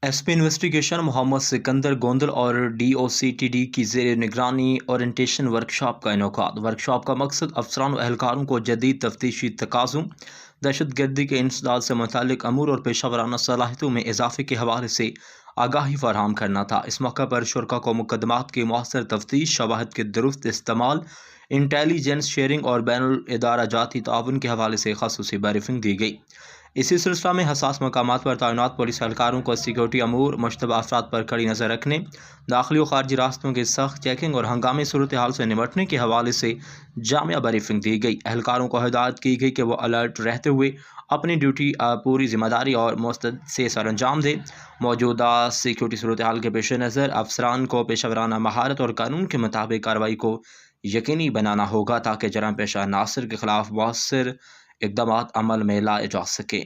S P investigation Muhammad Sikandar Gondal اور D O C T D کی زیر نگرانی اورینٹیشن ورکشاپ کا انعقاد۔ ورکشاپ کا مقصد افسران و اہلکاروں کو جدید تفتیشی تقاضوں، دہشت گردی کے انسداد سے متعلق امور اور پیشہ ورانہ صلاحیتوں میں اضافے کے حوالے سے آگاہی فراہم کرنا تھا۔ اس موقع پر شرکاء کو مقدمات کی مؤثر تفتیش، شواہد کے درست استعمال، انٹیلیجنس شیئرنگ اور بین الادارہ جاتی تعاون کے حوالے سے خصوصی بریفنگ دی گئی۔ اسی سلسلہ میں حساس مقامات پر تعینات پولیس اہلکاروں کو سیکورٹی امور، مشتبہ افراد پر کڑی نظر رکھنے، داخلی و خارجی راستوں کی سخت چیکنگ اور ہنگامی صورتحال سے نمٹنے کے حوالے سے جامع بریفنگ دی گئی۔ اہلکاروں کو ہدایت کی گئی کہ وہ الرٹ رہتے ہوئے اپنی ڈیوٹی پوری ذمہ داری اور مستعدی سے سر انجام دیں۔ موجودہ سیکورٹی صورتحال کے پیش نظر افسران کو پیشہ ورانہ مہارت اور قانون کے مطابق کارروائی کو یقینی بنانا ہوگا تاکہ جرائم پیشہ عناصر کے خلاف مؤثر اقدامات عمل میں لائے جا سکیں۔